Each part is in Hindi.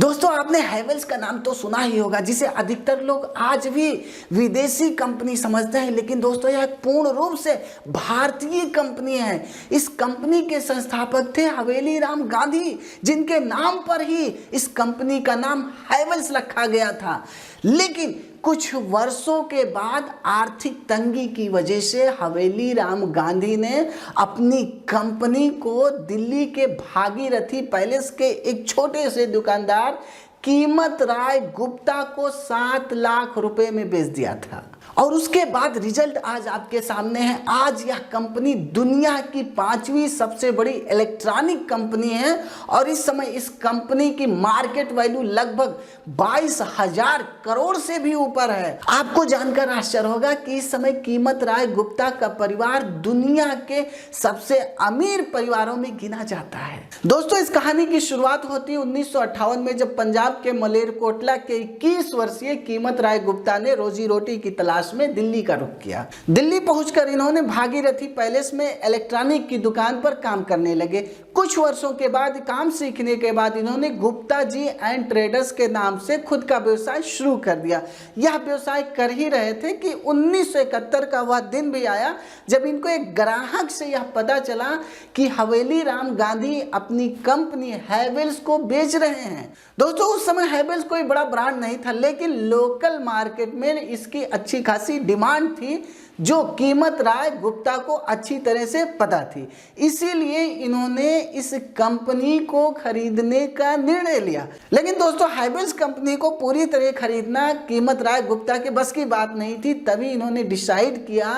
दोस्तों आपने हैवेल्स का नाम तो सुना ही होगा, जिसे अधिकतर लोग आज भी विदेशी कंपनी समझते हैं, लेकिन दोस्तों यह पूर्ण रूप से भारतीय कंपनी है। इस कंपनी के संस्थापक थे हवेली राम गांधी, जिनके नाम पर ही इस कंपनी का नाम हैवेल्स रखा गया था। लेकिन कुछ वर्षों के बाद आर्थिक तंगी की वजह से हवेली राम गांधी ने अपनी कंपनी को दिल्ली के भागीरथी पैलेस के एक छोटे से दुकानदार कीमत राय गुप्ता को 7 लाख रुपए में बेच दिया था। और उसके बाद रिजल्ट आज आपके सामने है। आज यह कंपनी दुनिया की 5वीं सबसे बड़ी इलेक्ट्रॉनिक कंपनी है और इस समय इस कंपनी की मार्केट वैल्यू लगभग 22,000 करोड़ से भी ऊपर है। आपको जानकर आश्चर्य होगा कि इस समय कीमत राय गुप्ता का परिवार दुनिया के सबसे अमीर परिवारों में गिना जाता है। दोस्तों इस कहानी की शुरुआत होती है 1958 में, जब पंजाब के मलेरकोटला के 21 वर्षीय कीमत राय गुप्ता ने रोजी रोटी की तलाश में दिल्ली का रुख किया। दिल्ली पहुंचकर इन्होंने भागीरथी पैलेस में इलेक्ट्रॉनिक की दुकान पर काम करने लगे। कुछ वर्षों के बाद काम सीखने के बाद इन्होंने गुप्ता जी एंड ट्रेडर्स के नाम से खुद का व्यवसाय शुरू कर दिया। यह व्यवसाय कर ही रहे थे कि 1971 का वह दिन भी आया जब इनको एक ग्राहक से यह पता चला कि हवेली राम गांधी अपनी कंपनी हैवेल्स को बेच रहे हैं। दोस्तों उस समय हैवेल्स कोई बड़ा ब्रांड नहीं था, लेकिन लोकल मार्केट में इसकी अच्छी खासी डिमांड थी, जो कीमत राय गुप्ता को अच्छी तरह से पता थी। इसीलिए इन्होंने इस कंपनी को खरीदने का निर्णय लिया। लेकिन दोस्तों हैवेल्स कंपनी को पूरी तरह खरीदना कीमत राय गुप्ता के बस की बात नहीं थी। तभी इन्होंने डिसाइड किया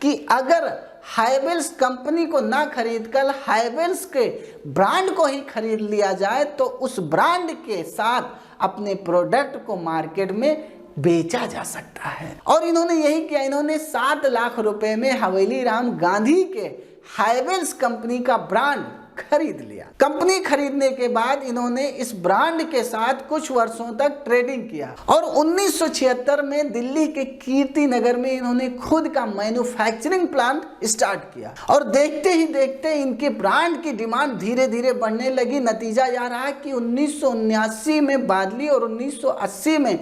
कि अगर हैवेल्स कंपनी को ना खरीद कर हैवेल्स के ब्रांड को ही खरीद लिया जाए तो उस ब्रांड के साथ अपने प्रोडक्ट को मार्केट में बेचा जा सकता है। और इन्होंने यही किया, इन्होंने 7 लाख रुपए में हवेली राम गांधी के हैवेल्स कंपनी का ब्रांड खरीद लिया। कंपनी खरीदने के बाद इन्होंने इस ब्रांड के साथ कुछ वर्षों तक ट्रेडिंग किया और 1976 में दिल्ली के कीर्ति नगर में इन्होंने खुद का मैन्युफैक्चरिंग प्लांट स्टार्ट किया। और देखते ही देखते इनके ब्रांड की डिमांड धीरे धीरे बढ़ने लगी। नतीजा यह रहा कि 1979 में बादली और 1980 में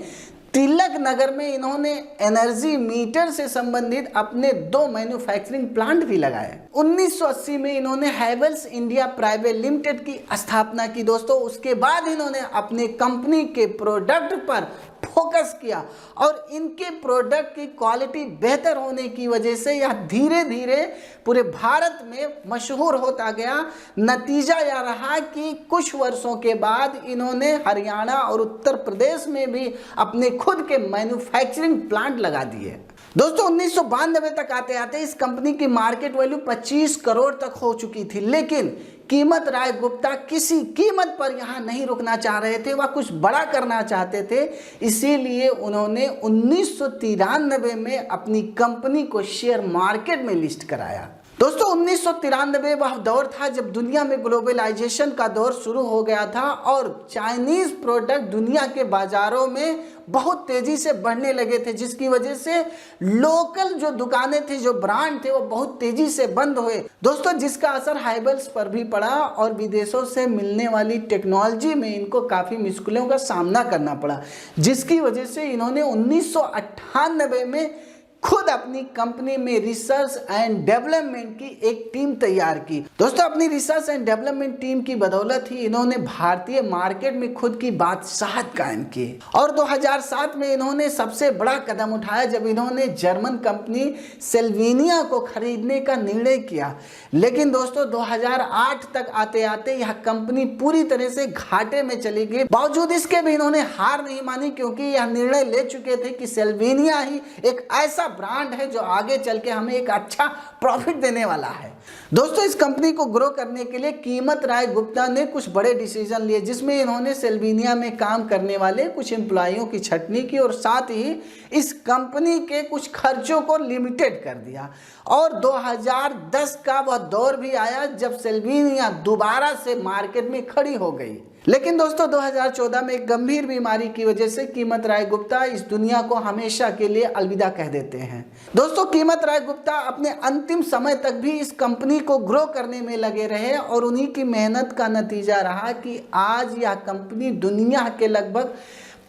तिलक नगर में इन्होंने एनर्जी मीटर से संबंधित अपने 2 मैन्युफैक्चरिंग प्लांट भी लगाए। 1980 में इन्होंने हैवेल्स इंडिया प्राइवेट लिमिटेड की स्थापना की। दोस्तों उसके बाद इन्होंने अपने कंपनी के प्रोडक्ट पर फोकस किया और इनके प्रोडक्ट की क्वालिटी बेहतर होने की वजह से यह धीरे धीरे पूरे भारत में मशहूर होता गया। नतीजा यह रहा कि कुछ वर्षों के बाद इन्होंने हरियाणा और उत्तर प्रदेश में भी अपने खुद के मैन्युफैक्चरिंग प्लांट लगा दिए। दोस्तों 1992 तक आते आते इस कंपनी की मार्केट वैल्यू 25 करोड़ तक हो चुकी थी। लेकिन कीमत राय गुप्ता किसी कीमत पर यहाँ नहीं रुकना चाह रहे थे, वह कुछ बड़ा करना चाहते थे। इसीलिए उन्होंने 1993 में अपनी कंपनी को शेयर मार्केट में लिस्ट कराया। दोस्तों 1993 वह दौर था जब दुनिया में ग्लोबलाइजेशन का दौर शुरू हो गया था और चाइनीज प्रोडक्ट दुनिया के बाजारों में बहुत तेजी से बढ़ने लगे थे, जिसकी वजह से लोकल जो दुकानें थी, जो ब्रांड थे, वो बहुत तेजी से बंद हुए। दोस्तों जिसका असर हैवेल्स पर भी पड़ा और विदेशों से मिलने वाली टेक्नोलॉजी में इनको काफ़ी मुश्किलों का सामना करना पड़ा, जिसकी वजह से इन्होंने 1998 में खुद अपनी कंपनी में रिसर्च एंड डेवलपमेंट की एक टीम तैयार की। दोस्तों अपनी रिसर्च एंड डेवलपमेंट टीम की बदौलत ही इन्होंने भारतीय मार्केट में खुद की बादशाहत कायम की और 2007 में इन्होंने सबसे बड़ा कदम उठाया जब इन्होंने जर्मन कंपनी सेल्विनिया को खरीदने का निर्णय किया। लेकिन दोस्तों 2008 तक आते आते यह कंपनी पूरी तरह से घाटे में चली गई। बावजूद इसके भी इन्होंने हार नहीं मानी, क्योंकि यह निर्णय ले चुके थे कि सेल्विनिया ही एक ऐसा ब्रांड है जो आगे चल के हमें एक अच्छा प्रॉफिट देने वाला है। दोस्तों इस कंपनी को ग्रो करने के लिए कीमत राय गुप्ता ने कुछ बड़े डिसीजन लिए, जिसमें इन्होंने सेल्विनिया में काम करने वाले कुछ एम्प्लॉइयों की छंटनी की और साथ ही इस कंपनी के कुछ खर्चों को लिमिटेड कर दिया। और 2010 का वह दौर भी आया जब सेल्विनिया दोबारा से मार्केट में खड़ी हो गई। लेकिन दोस्तों 2014 में एक गंभीर बीमारी की वजह से कीमत राय गुप्ता इस दुनिया को हमेशा के लिए अलविदा कह देते हैं। दोस्तों कीमत राय गुप्ता अपने अंतिम समय तक भी इस कंपनी को ग्रो करने में लगे रहे और उन्हीं की मेहनत का नतीजा रहा कि आज यह कंपनी दुनिया के लगभग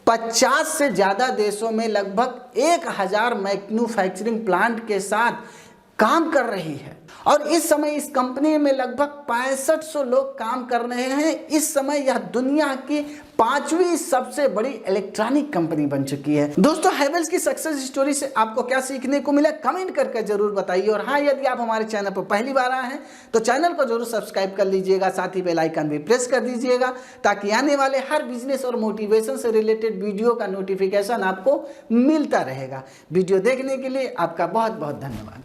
50 से ज़्यादा देशों में लगभग 1000 मैन्युफैक्चरिंग प्लांट के साथ काम कर रही है और इस समय इस कंपनी में लगभग 6500 लोग काम कर रहे हैं। इस समय यह दुनिया की 5वीं सबसे बड़ी इलेक्ट्रॉनिक कंपनी बन चुकी है। दोस्तों हैवेल्स की सक्सेस स्टोरी से आपको क्या सीखने को मिला कमेंट करके जरूर बताइए। और हाँ, यदि आप हमारे चैनल पर पहली बार आए हैं तो चैनल को जरूर सब्सक्राइब कर लीजिएगा, साथ ही बेल आइकन भी प्रेस कर दीजिएगा ताकि आने वाले हर बिजनेस और मोटिवेशन से रिलेटेड वीडियो का नोटिफिकेशन आपको मिलता रहेगा। वीडियो देखने के लिए आपका बहुत बहुत धन्यवाद।